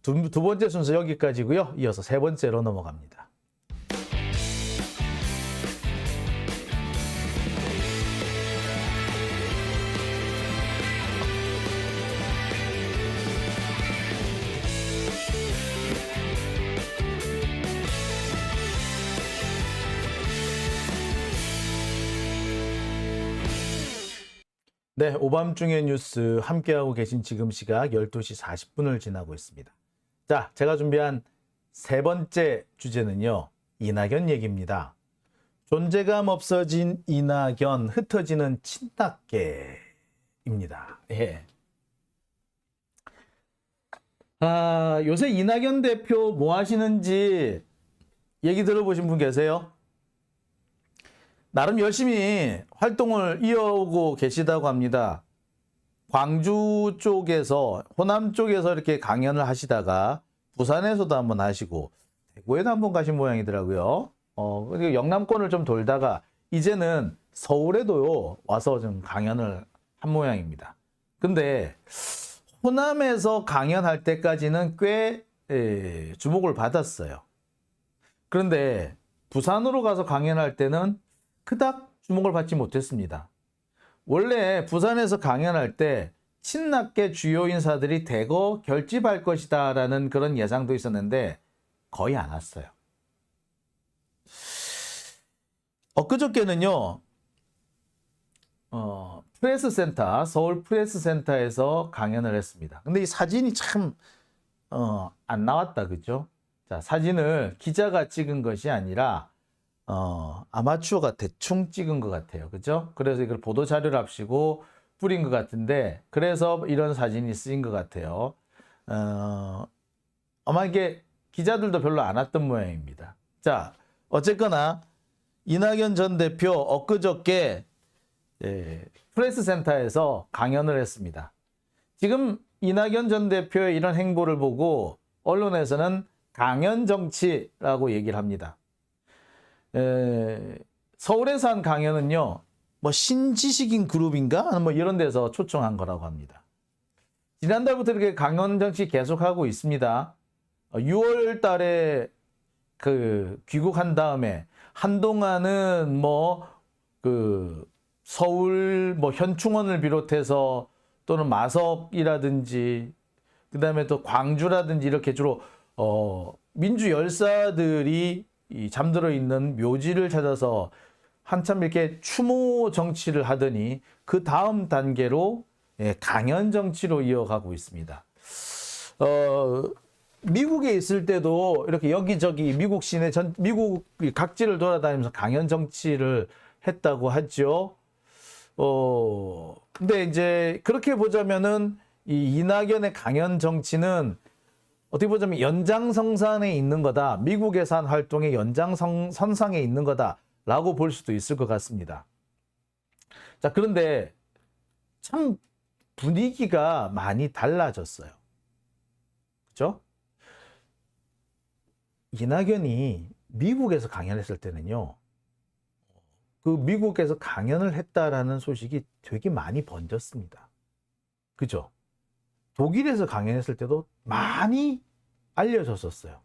두 번째 순서 여기까지고요. 이어서 세 번째로 넘어갑니다. 네, 오밤중의 뉴스 함께하고 계신 지금 시각 12시 40분을 지나고 있습니다. 자, 제가 준비한 세 번째 주제는요, 이낙연 얘기입니다. 존재감 없어진 이낙연, 흩어지는 친낙계입니다. 예. 요새 이낙연 대표 뭐 하시는지 얘기 들어보신 분 계세요? 나름 열심히 활동을 이어오고 계시다고 합니다. 광주 쪽에서, 호남 쪽에서 이렇게 강연을 하시다가 부산에서도 한번 하시고 대구에도 한번 가신 모양이더라고요. 그리고 영남권을 좀 돌다가 이제는 서울에도 와서 좀 강연을 한 모양입니다. 근데 호남에서 강연할 때까지는 꽤 주목을 받았어요. 그런데 부산으로 가서 강연할 때는 그닥 주목을 받지 못했습니다. 원래 부산에서 강연할 때 친낙계 주요 인사들이 대거 결집할 것이다 라는 그런 예상도 있었는데 거의 안 왔어요. 엊그저께는요, 프레스센터, 서울 프레스센터에서 강연을 했습니다. 근데 이 사진이 참 안 나왔다, 그죠? 자, 사진을 기자가 찍은 것이 아니라 아마추어가 대충 찍은 것 같아요. 그죠? 그래서 이걸 보도자료를 합시고 뿌린 것 같은데, 그래서 이런 사진이 쓰인 것 같아요. 아마 이게 기자들도 별로 안 왔던 모양입니다. 자, 어쨌거나 이낙연 전 대표 엊그저께 프레스센터에서 강연을 했습니다. 지금 이낙연 전 대표의 이런 행보를 보고 언론에서는 강연 정치라고 얘기를 합니다. 서울에서 한 강연은요, 뭐 신지식인 그룹인가? 뭐 이런 데서 초청한 거라고 합니다. 지난달부터 이렇게 강연 정치 계속하고 있습니다. 6월 달에 귀국한 다음에 한동안은 서울 현충원을 비롯해서 또는 마석이라든지 그다음에 또 광주라든지 이렇게 주로 민주 열사들이 잠들어 있는 묘지를 찾아서 한참 이렇게 추모 정치를 하더니 그 다음 단계로 강연 정치로 이어가고 있습니다. 미국에 있을 때도 이렇게 여기저기 미국 시내 미국 각지를 돌아다니면서 강연 정치를 했다고 하죠. 근데 이제 그렇게 보자면은 이 이낙연의 강연 정치는 어떻게 보자면 연장선상에 있는 거다. 미국에서 한 활동의 연장선상에 있는 거다라고 볼 수도 있을 것 같습니다. 자, 그런데 참 분위기가 많이 달라졌어요. 그렇죠? 이낙연이 미국에서 강연했을 때는요, 그 미국에서 강연을 했다라는 소식이 되게 많이 번졌습니다. 그죠? 독일에서 강연했을 때도 많이 알려졌었어요.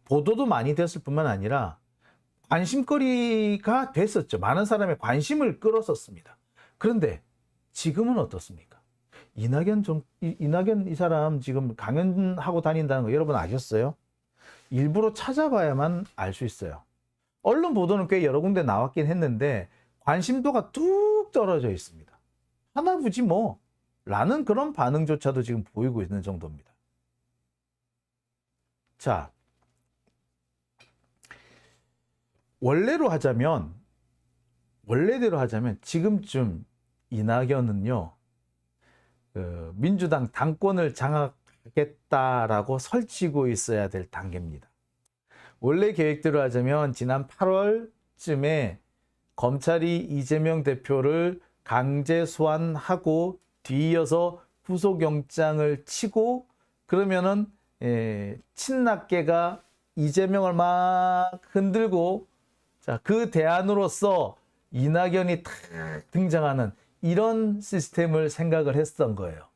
보도도 많이 됐을 뿐만 아니라 관심거리가 됐었죠. 많은 사람의 관심을 끌었었습니다. 그런데 지금은 어떻습니까? 이낙연 이 사람 지금 강연하고 다닌다는 거 여러분 아셨어요? 일부러 찾아봐야만 알 수 있어요. 언론 보도는 꽤 여러 군데 나왔긴 했는데 관심도가 뚝 떨어져 있습니다. 하나보지 뭐 라는 그런 반응조차도 지금 보이고 있는 정도입니다. 자, 원래대로 하자면 지금쯤 이낙연은요, 민주당 당권을 장악하겠다라고 설치고 있어야 될 단계입니다. 원래 계획대로 하자면 지난 8월쯤에 검찰이 이재명 대표를 강제 소환하고 뒤이어서 구속영장을 치고 그러면은 친낙계가 이재명을 막 흔들고 자, 그 대안으로서 이낙연이 탁 등장하는 이런 시스템을 생각을 했던 거예요.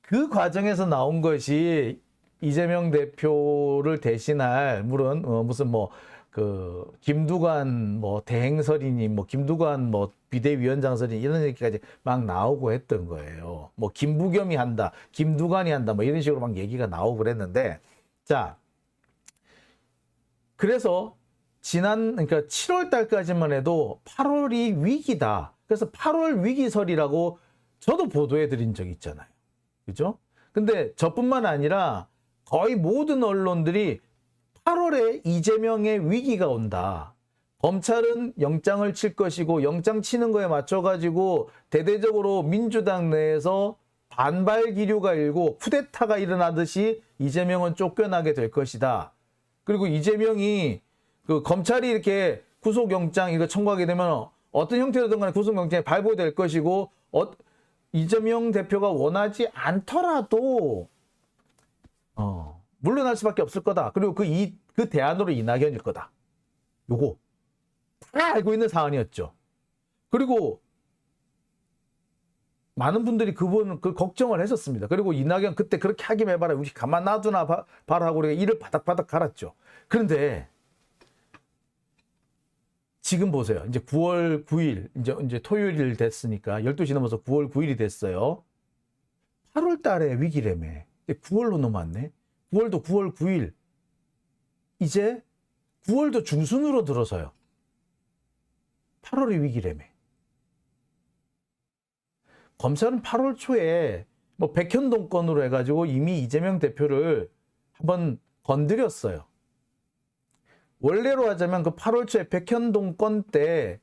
그 과정에서 나온 것이 이재명 대표를 대신할 물은 무슨 뭐 그 김두관 뭐 대행설이니 뭐 김두관 뭐 비대위원장설이 이런 얘기까지 막 나오고 했던 거예요. 뭐 김부겸이 한다, 김두관이 한다, 뭐 이런 식으로 막 얘기가 나오고 그랬는데, 자, 그래서 그러니까 7월 달까지만 해도 8월이 위기다. 그래서 8월 위기설이라고 저도 보도해 드린 적이 있잖아요. 그죠? 근데 저뿐만 아니라 거의 모든 언론들이 8월에 이재명의 위기가 온다. 검찰은 영장을 칠 것이고 영장 치는 거에 맞춰가지고 대대적으로 민주당 내에서 반발 기류가 일고 쿠데타가 일어나듯이 이재명은 쫓겨나게 될 것이다. 그리고 이재명이 그 검찰이 이렇게 구속영장 이거 청구하게 되면 어떤 형태로든 간에 구속영장이 발부될 것이고 이재명 대표가 원하지 않더라도 물러날 수밖에 없을 거다. 그리고 그 대안으로 이낙연일 거다. 요거 다 알고 있는 사안이었죠. 그리고 많은 분들이 그 걱정을 했었습니다. 그리고 이낙연 그때 그렇게 하기만 해봐라. 우리 가만 놔두나 봐라 하고 우리가 이를 바닥바닥 갈았죠. 그런데 지금 보세요. 이제 9월 9일, 이제 토요일 됐으니까 12시 넘어서 9월 9일이 됐어요. 8월 달에 위기라며. 9월로 넘어왔네. 9월도 9월 9일. 이제 9월도 중순으로 들어서요. 8월이 위기라며. 검찰은 8월 초에 뭐 백현동 건으로 해가지고 이미 이재명 대표를 한번 건드렸어요. 원래로 하자면 그 8월 초에 백현동 건 때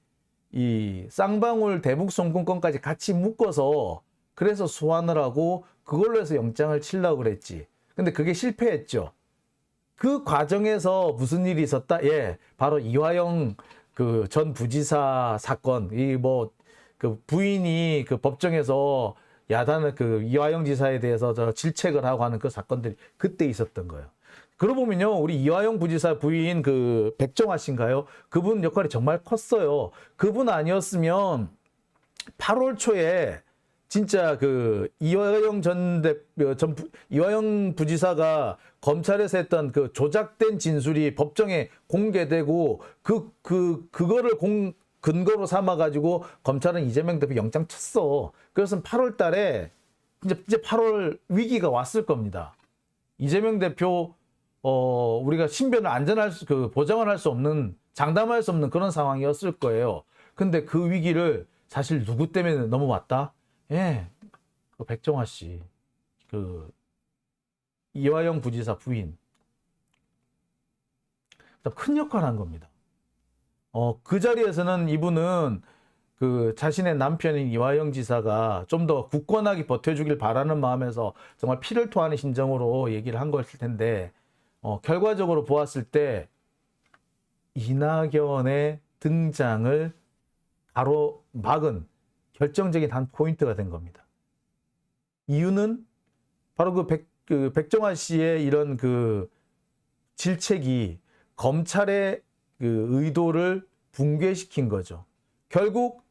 이 쌍방울 대북 송금 건까지 같이 묶어서 그래서 소환을 하고 그걸로 해서 영장을 치려고 그랬지. 근데 그게 실패했죠. 그 과정에서 무슨 일이 있었다? 예, 바로 이화영 그 전 부지사 사건. 이 뭐 그 부인이 그 법정에서 야단을 그 이화영 지사에 대해서 질책을 하고 하는 그 사건들이 그때 있었던 거예요. 그러고 보면요, 우리 이화영 부지사 부인 그 백정화 씨인가요? 그분 역할이 정말 컸어요. 그분 아니었으면 8월 초에 진짜 그 이화영 이화영 부지사가 검찰에서 했던 그 조작된 진술이 법정에 공개되고 그거를 근거로 삼아가지고 검찰은 이재명 대표 영장 쳤어. 그래서 8월 달에 이제 8월 위기가 왔을 겁니다. 이재명 대표 우리가 신변을 보장을 할 수 없는, 장담할 수 없는 그런 상황이었을 거예요. 근데 그 위기를 사실 누구 때문에 넘어왔다? 예, 그 백정화 씨, 그 이화영 부지사 부인, 큰 역할을 한 겁니다. 그 자리에서는 이분은 그 자신의 남편인 이화영 지사가 좀 더 굳건하게 버텨주길 바라는 마음에서 정말 피를 토하는 심정으로 얘기를 한 것일 텐데, 결과적으로 보았을 때 이낙연의 등장을 가로막은 결정적인 한 포인트가 된 겁니다. 이유는 바로 그 백정화 씨의 이런 그 질책이 검찰의 그 의도를 붕괴시킨 거죠. 결국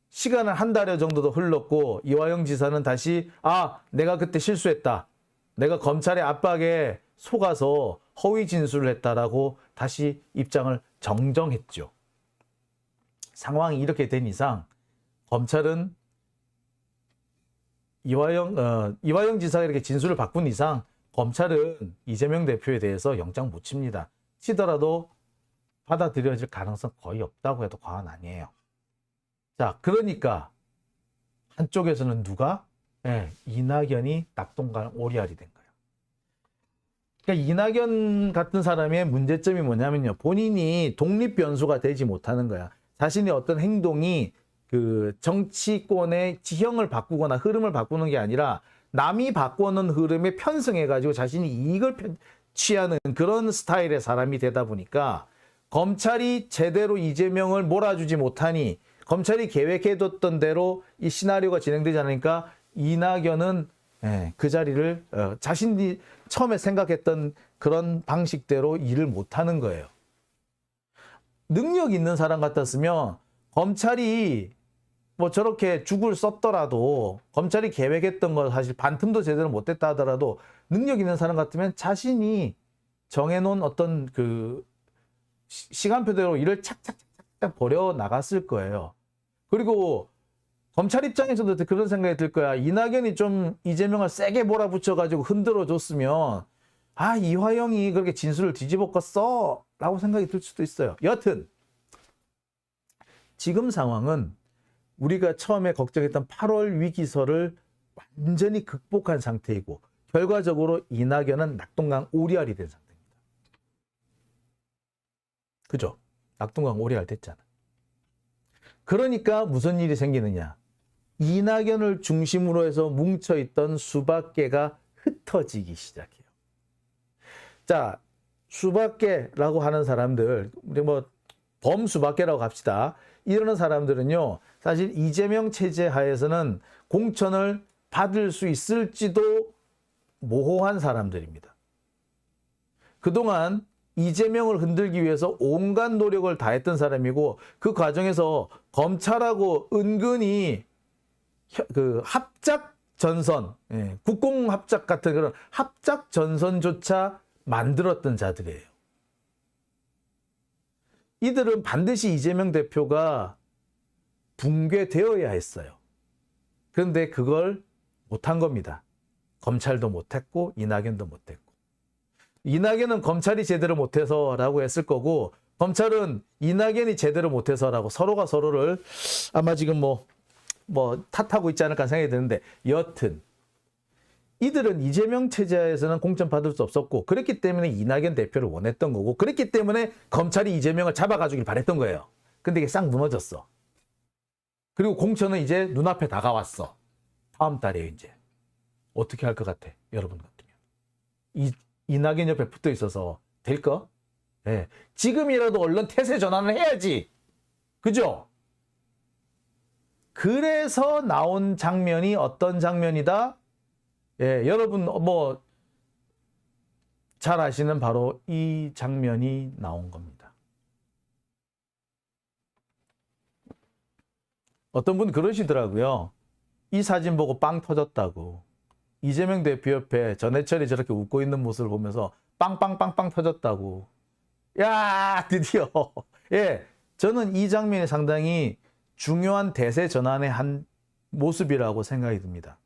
시간은 한 달여 정도 더 흘렀고 이화영 지사는 다시 내가 그때 실수했다. 내가 검찰의 압박에 속아서 허위 진술을 했다라고 다시 입장을 정정했죠. 상황이 이렇게 된 이상 검찰은 이화영 지사가 이렇게 진술을 바꾼 이상 검찰은 이재명 대표에 대해서 영장 못 칩니다. 치더라도 받아들여질 가능성 거의 없다고 해도 과언 아니에요. 자, 그러니까 한쪽에서는 누가? 이낙연이 낙동강 오리알이 된 거예요. 그러니까 이낙연 같은 사람의 문제점이 뭐냐면요. 본인이 독립 변수가 되지 못하는 거야. 자신의 어떤 행동이 그 정치권의 지형을 바꾸거나 흐름을 바꾸는 게 아니라 남이 바꾸는 흐름에 편승해가지고 자신이 이익을 취하는 그런 스타일의 사람이 되다 보니까 검찰이 제대로 이재명을 몰아주지 못하니 검찰이 계획해뒀던 대로 이 시나리오가 진행되지 않으니까 이낙연은 그 자리를 자신이 처음에 생각했던 그런 방식대로 일을 못하는 거예요. 능력 있는 사람 같았으면 검찰이 뭐 저렇게 죽을 썼더라도 검찰이 계획했던 걸 사실 반틈도 제대로 못했다 하더라도 능력 있는 사람 같으면 자신이 정해놓은 어떤 그 시간표대로 일을 착착착착 벌여 나갔을 거예요. 그리고 검찰 입장에서도 그런 생각이 들 거야. 이낙연이 좀 이재명을 세게 몰아붙여가지고 흔들어 줬으면 아, 이화영이 그렇게 진술을 뒤집어 껐어 라고 생각이 들 수도 있어요. 여튼 지금 상황은 우리가 처음에 걱정했던 8월 위기설을 완전히 극복한 상태이고 결과적으로 이낙연은 낙동강 오리알이 된 상태입니다. 그죠? 낙동강 오리알 됐잖아. 그러니까 무슨 일이 생기느냐. 이낙연을 중심으로 해서 뭉쳐있던 수박 개가 흩어지기 시작해요. 자, 수박 개라고 하는 사람들, 우리 뭐 범수박 개라고 합시다. 이러는 사람들은요, 사실 이재명 체제 하에서는 공천을 받을 수 있을지도 모호한 사람들입니다. 그동안 이재명을 흔들기 위해서 온갖 노력을 다했던 사람이고 그 과정에서 검찰하고 은근히 그 합작 전선, 국공 합작 같은 그런 합작 전선조차 만들었던 자들이에요. 이들은 반드시 이재명 대표가 붕괴되어야 했어요. 그런데 그걸 못한 겁니다. 검찰도 못했고 이낙연도 못했고. 이낙연은 검찰이 제대로 못해서라고 했을 거고 검찰은 이낙연이 제대로 못해서라고 서로가 서로를 아마 지금 뭐 탓하고 있지 않을까 생각이 드는데 여튼 이들은 이재명 체제에서는 공천 받을 수 없었고 그랬기 때문에 이낙연 대표를 원했던 거고 그랬기 때문에 검찰이 이재명을 잡아가주길 바랬던 거예요. 근데 이게 싹 무너졌어. 그리고 공천은 이제 눈앞에 다가왔어. 다음 달에 이제. 어떻게 할 것 같아? 여러분 같으면. 이낙연 옆에 붙어 있어서 될까? 네. 지금이라도 얼른 태세 전환을 해야지. 그죠? 그래서 나온 장면이 어떤 장면이다? 예, 여러분 뭐 잘 아시는 바로 이 장면이 나온 겁니다. 어떤 분 그러시더라고요. 이 사진 보고 빵 터졌다고. 이재명 대표 옆에 전해철이 저렇게 웃고 있는 모습을 보면서 빵빵빵빵 터졌다고. 야, 드디어. 예, 저는 이 장면이 상당히 중요한 대세 전환의 한 모습이라고 생각이 듭니다.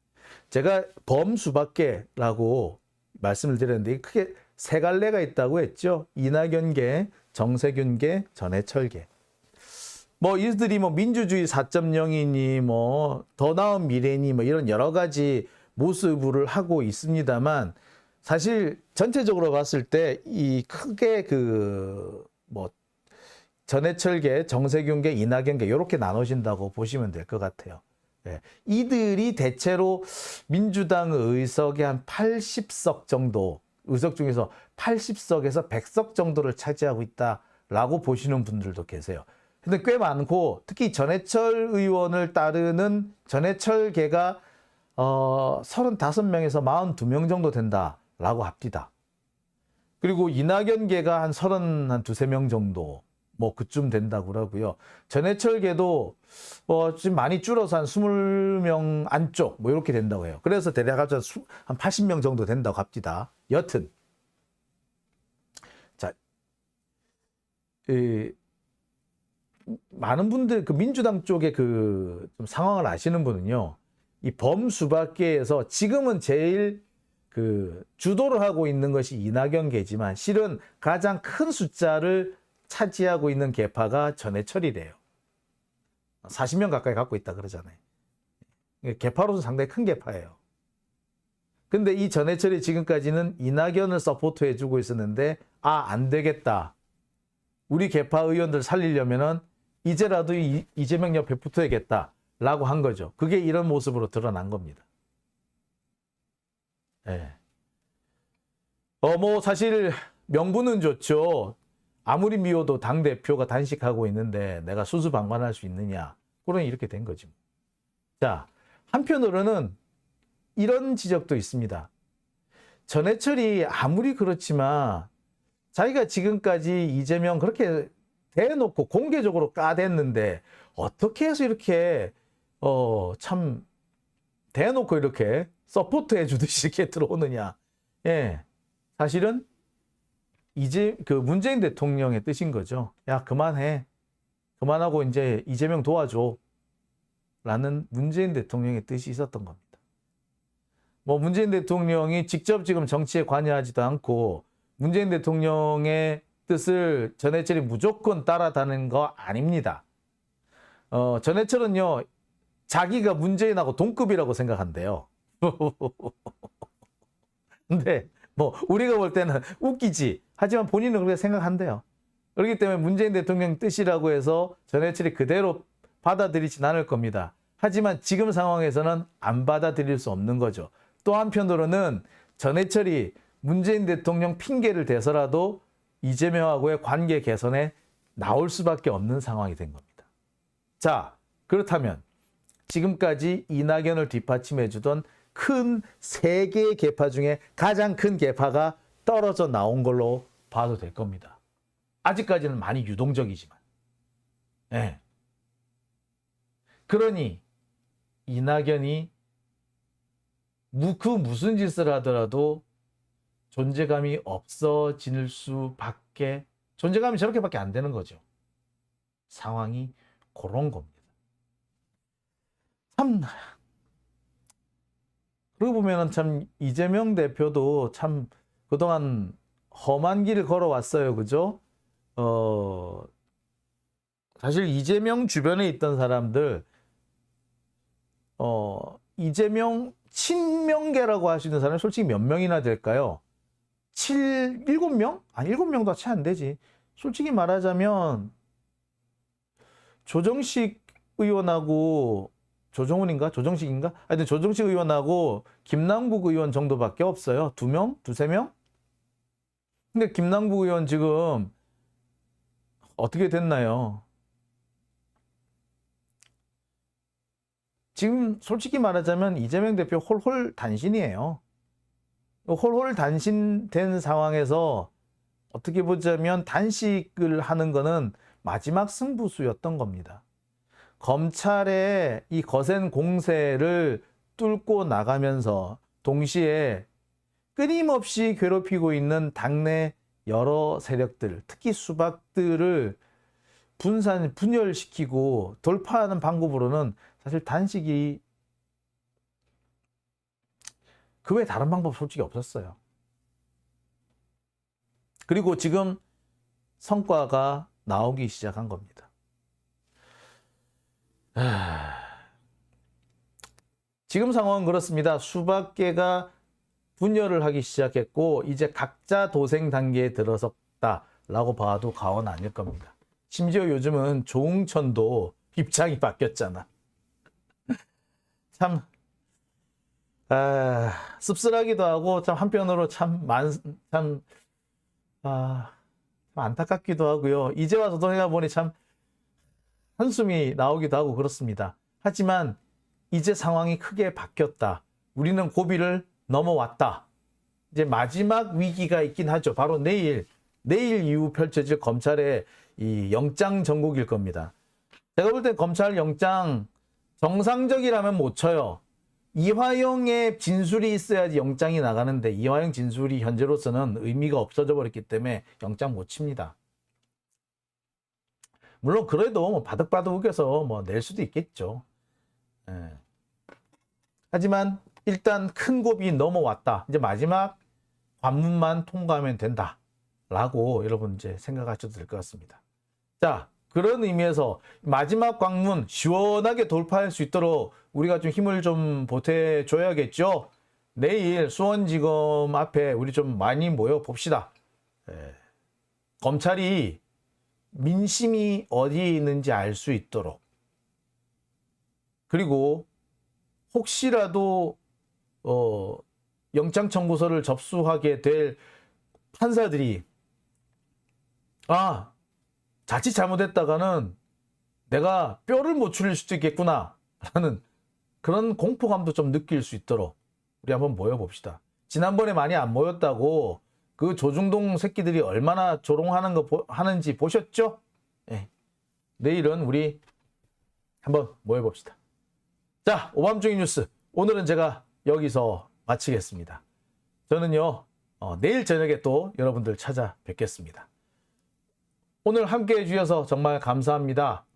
제가 범수박계라고 말씀을 드렸는데 크게 세 갈래가 있다고 했죠. 이낙연계, 정세균계, 전해철계. 뭐 이들이 뭐 민주주의 4.0이니 뭐 더 나은 미래니 뭐 이런 여러 가지 모습을 하고 있습니다만 사실 전체적으로 봤을 때 이 크게 그 뭐 전해철계, 정세균계, 이낙연계 이렇게 나눠진다고 보시면 될 것 같아요. 예. 이들이 대체로 민주당 의석의 한 80석 정도, 의석 중에서 80석에서 100석 정도를 차지하고 있다라고 보시는 분들도 계세요. 근데 꽤 많고 특히 전해철 의원을 따르는 전해철계가 35명에서 42명 정도 된다라고 합니다. 그리고 이낙연계가 한 32명 정도 뭐 그쯤 된다고 그러고요. 전해철계도 지금 많이 줄어서 한 20명 안쪽 뭐 이렇게 된다고 해요. 그래서 대략 한 80명 정도 된다고 합니다. 여튼 자, 많은 분들 그 민주당 쪽에 그 좀 상황을 아시는 분은요. 이 범수박계에서 지금은 제일 그 주도를 하고 있는 것이 이낙연계지만 실은 가장 큰 숫자를 차지하고 있는 계파가 전해철이래요. 40명 가까이 갖고 있다 그러잖아요. 계파로서 상당히 큰 계파예요. 근데 이 전해철이 지금까지는 이낙연을 서포트해주고 있었는데 안 되겠다. 우리 계파 의원들 살리려면은 이제라도 이재명 옆에 붙어야겠다라고 한 거죠. 그게 이런 모습으로 드러난 겁니다. 예. 뭐 사실 명분은 좋죠. 아무리 미워도 당대표가 단식하고 있는데 내가 수수방관할 수 있느냐. 그러니 이렇게 된 거지. 자, 한편으로는 이런 지적도 있습니다. 전해철이 아무리 그렇지만 자기가 지금까지 이재명 그렇게 대놓고 공개적으로 까댔는데 어떻게 해서 이렇게 참 대놓고 이렇게 서포트해 주듯이 이렇게 들어오느냐. 예. 사실은 이제 그 문재인 대통령의 뜻인 거죠. 야, 그만해. 그만하고 이제 이재명 도와줘. 라는 문재인 대통령의 뜻이 있었던 겁니다. 뭐 문재인 대통령이 직접 지금 정치에 관여하지도 않고 문재인 대통령의 뜻을 전해철이 무조건 따라다니는 거 아닙니다. 전해철은요, 자기가 문재인하고 동급이라고 생각한대요. 근데 뭐 우리가 볼 때는 웃기지. 하지만 본인은 그렇게 생각한대요. 그렇기 때문에 문재인 대통령 뜻이라고 해서 전해철이 그대로 받아들이진 않을 겁니다. 하지만 지금 상황에서는 안 받아들일 수 없는 거죠. 또 한편으로는 전해철이 문재인 대통령 핑계를 대서라도 이재명하고의 관계 개선에 나올 수밖에 없는 상황이 된 겁니다. 자, 그렇다면 지금까지 이낙연을 뒷받침해주던 큰 세 개의 계파 중에 가장 큰 계파가 떨어져 나온 걸로 봐도 될 겁니다. 아직까지는 많이 유동적이지만. 네. 그러니 이낙연이 그 무슨 짓을 하더라도 존재감이 없어질 수밖에, 존재감이 저렇게밖에 안 되는 거죠. 상황이 그런 겁니다. 참, 그러고 보면은 참 이재명 대표도 참 그동안 험한 길을 걸어왔어요. 그죠? 사실 이재명 주변에 있던 사람들, 이재명 친명계라고 하시는 사람이 솔직히 몇 명이나 될까요? 7명? 아니, 7명도 채 안 되지. 솔직히 말하자면, 조정식 의원하고, 조정훈인가? 조정식인가? 하여튼 조정식 의원하고 김남국 의원 정도밖에 없어요. 2명? 2-3명? 근데 김남국 의원 지금 어떻게 됐나요? 지금 솔직히 말하자면 이재명 대표 홀홀 단신이에요. 홀홀 단신된 상황에서 어떻게 보자면 단식을 하는 거는 마지막 승부수였던 겁니다. 검찰의 이 거센 공세를 뚫고 나가면서 동시에 끊임없이 괴롭히고 있는 당내 여러 세력들, 특히 수박들을 분열시키고 돌파하는 방법으로는 사실 단식이 그 외에 다른 방법 솔직히 없었어요. 그리고 지금 성과가 나오기 시작한 겁니다. 지금 상황은 그렇습니다. 수박계가 분열을 하기 시작했고 이제 각자 도생 단계에 들어섰다라고 봐도 과언 아닐 겁니다. 심지어 요즘은 조응천도 입장이 바뀌었잖아. 참 씁쓸하기도 하고 참 한편으로 참 안타깝기도 하고요. 이제 와서 생각해보니 참 한숨이 나오기도 하고 그렇습니다. 하지만 이제 상황이 크게 바뀌었다. 우리는 고비를 넘어왔다. 이제 마지막 위기가 있긴 하죠. 바로 내일 이후 펼쳐질 검찰의 이 영장 전국일 겁니다. 제가 볼 때 검찰 영장 정상적이라면 못 쳐요. 이화영의 진술이 있어야지 영장이 나가는데 이화영 진술이 현재로서는 의미가 없어져 버렸기 때문에 영장 못 칩니다. 물론 그래도 뭐 바득바득 우겨서 뭐 낼 수도 있겠죠. 하지만 일단 큰 고비 넘어왔다. 이제 마지막 관문만 통과하면 된다. 라고 여러분 이제 생각하셔도 될 것 같습니다. 자, 그런 의미에서 마지막 관문 시원하게 돌파할 수 있도록 우리가 좀 힘을 좀 보태줘야겠죠. 내일 수원지검 앞에 우리 좀 많이 모여 봅시다. 검찰이 민심이 어디에 있는지 알 수 있도록, 그리고 혹시라도 영장 청구서를 접수하게 될 판사들이 자칫 잘못했다가는 내가 뼈를 못 추릴 수도 있겠구나 라는 그런 공포감도 좀 느낄 수 있도록 우리 한번 모여봅시다. 지난번에 많이 안 모였다고 그 조중동 새끼들이 얼마나 조롱하는 거 하는지 보셨죠? 네. 내일은 우리 한번 모여봅시다. 자, 오밤중의 뉴스. 오늘은 제가 여기서 마치겠습니다. 저는요, 내일 저녁에 또 여러분들 찾아뵙겠습니다. 오늘 함께 해주셔서 정말 감사합니다.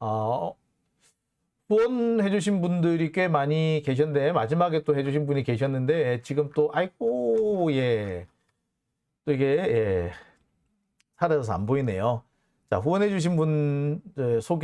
후원해주신 분들이 꽤 많이 계셨는데, 마지막에 또 해주신 분이 계셨는데, 지금 또, 아이고, 예. 또 이게, 예. 사라져서 안 보이네요. 자, 후원해주신 분 소개